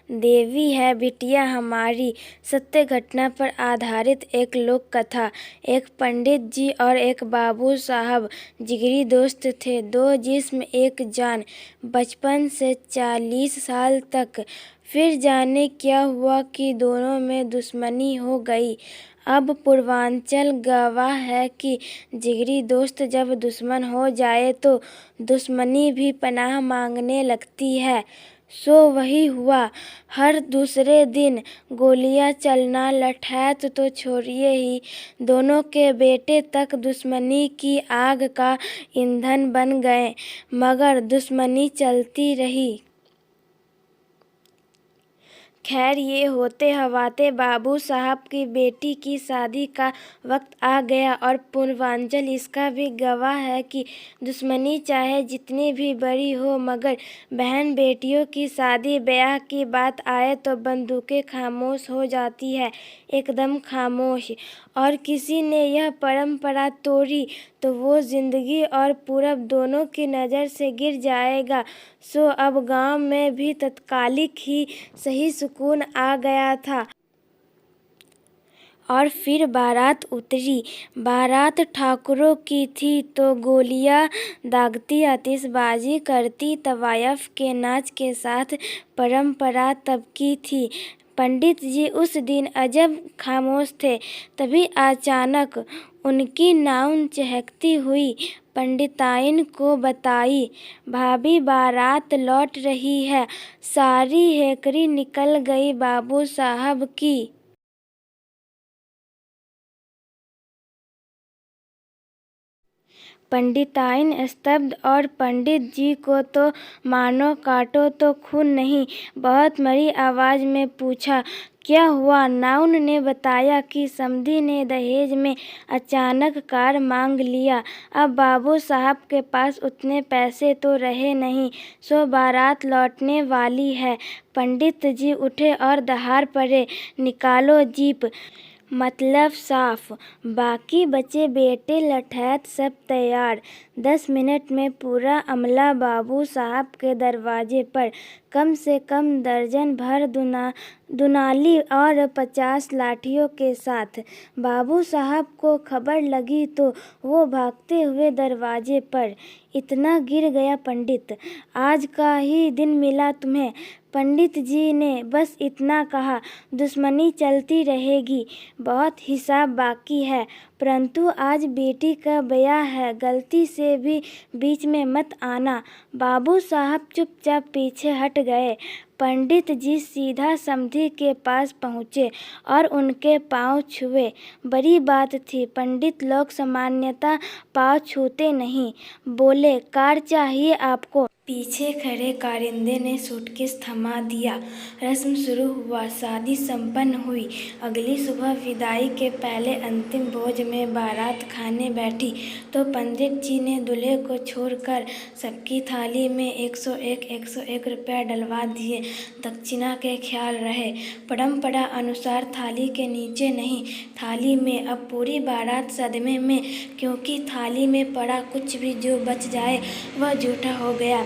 देवी है बिटिया हमारी सत्य घटना पर आधारित एक लोक कथा। एक पंडित जी और एक बाबू साहब जिगरी दोस्त थे, दो जिस्म एक जान, बचपन से 40 साल तक। फिर जाने क्या हुआ कि दोनों में दुश्मनी हो गई। अब पूर्वांचल गवाह है कि जिगरी दोस्त जब दुश्मन हो जाए तो दुश्मनी भी पनाह मांगने लगती है। सो वही हुआ। हर दूसरे दिन गोलियां चलना, लठैत तो छोड़िए ही, दोनों के बेटे तक दुश्मनी की आग का ईंधन बन गए। मगर दुश्मनी चलती रही। खैर ये होते हवाते बाबू साहब की बेटी की शादी का वक्त आ गया और पूर्वांचल इसका भी गवाह है कि दुश्मनी चाहे जितनी भी बड़ी हो, मगर बहन बेटियों की शादी ब्याह की बात आए तो बंदूकें खामोश हो जाती है, एकदम खामोश। और किसी ने यह परंपरा तोड़ी तो वो जिंदगी और पूरब दोनों की नज़र से गिर जाएगा। सो अब गांव में भी तत्कालिक ही सही सुकून आ गया था। और फिर बारात उतरी। बारात ठाकुरों की थी तो गोलियां दागती, आतिशबाजी करती, तवायफ के नाच के साथ परंपरा तब की थी। पंडित जी उस दिन अजब खामोश थे। तभी अचानक उनकी नाउन चहकती हुई पंडिताइन को बताई, भाभी बारात लौट रही है। सारी हेकड़ी निकल गई बाबू साहब की। पंडिताइन स्तब्ध और पंडित जी को तो मानो काटो तो खून नहीं। बहुत मरी आवाज में पूछा, क्या हुआ? नाउन ने बताया कि समधी ने दहेज में अचानक कार मांग लिया। अब बाबू साहब के पास उतने पैसे तो रहे नहीं, सो बारात लौटने वाली है। पंडित जी उठे और दहाड़ पड़े, निकालो जीप, मतलब साफ। बाकी बचे बेटे लठैत, सब तैयार। 10 मिनट में पूरा अमला बाबू साहब के दरवाजे पर, कम से कम दर्जन भर दुनाली और 50 लाठियों के साथ। बाबू साहब को खबर लगी तो वो भागते हुए दरवाजे पर। इतना गिर गया पंडित, आज का ही दिन मिला तुम्हें? पंडित जी ने बस इतना कहा, दुश्मनी चलती रहेगी, बहुत हिसाब बाकी है, परंतु आज बेटी का ब्याह है, गलती से भी बीच में मत आना। बाबू साहब चुपचाप पीछे हट गए। पंडित जी सीधा समधी के पास पहुँचे और उनके पांव छुए। बड़ी बात थी, पंडित लोग सामान्यतः पांव छूते नहीं। बोले, कार चाहिए आपको? पीछे खड़े कारिंदे ने सूटकेस थमा दिया। रस्म शुरू हुआ, शादी संपन्न हुई। अगली सुबह विदाई के पहले अंतिम भोज में बारात खाने बैठी तो पंडित जी ने दूल्हे को छोड़कर सबकी थाली में 101 रुपया डलवा दिए। दक्षिणा के ख्याल रहे, परंपरा अनुसार थाली के नीचे नहीं, थाली में। अब पूरी बारात सदमे में, क्योंकि थाली में पड़ा कुछ भी जो बच जाए वह झूठा हो गया,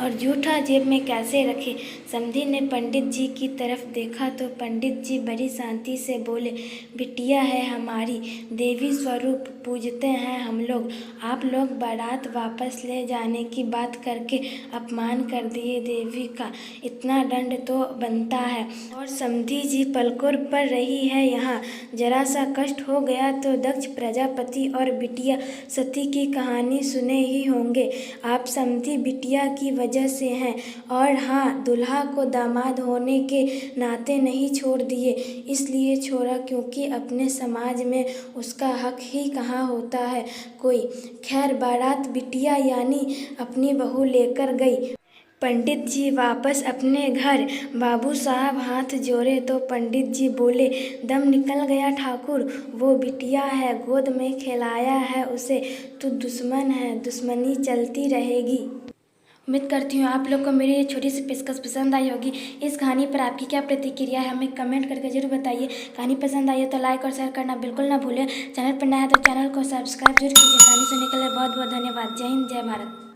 और झूठा जेब में कैसे रखे। समधी ने पंडित जी की तरफ देखा तो पंडित जी बड़ी शांति से बोले, बिटिया है हमारी, देवी स्वरूप पूजते हैं हम लोग। आप लोग बारात वापस ले जाने की बात करके अपमान कर दिए देवी का, इतना दंड तो बनता है। और समधी जी पलकों पर रही है यहाँ, जरा सा कष्ट हो गया तो दक्ष प्रजापति और बिटिया सती की कहानी सुने ही होंगे आप। समधी बिटिया की वजह से हैं, और हाँ, दुल्हा को दामाद होने के नाते नहीं छोड़ दिए, इसलिए छोड़ा क्योंकि अपने समाज में उसका हक ही कहाँ होता है कोई। खैर, बारात बिटिया यानी अपनी बहू लेकर गई। पंडित जी वापस अपने घर। बाबू साहब हाथ जोड़े तो पंडित जी बोले, दम निकल गया ठाकुर, वो बिटिया है, गोद में खिलाया है उसे, तू दुश्मन है, दुश्मनी चलती रहेगी। उम्मीद करती हूँ आप लोग को मेरी ये छोटी सी पेशकश पसंद आई होगी। इस कहानी पर आपकी क्या प्रतिक्रिया है हमें कमेंट करके जरूर बताइए। कहानी पसंद आई है तो लाइक और शेयर करना बिल्कुल ना भूलें। चैनल पर नया है तो चैनल को सब्सक्राइब जरूर कीजिए। कहानी सुनने के लिए बहुत बहुत धन्यवाद। जय हिंद, जय भारत।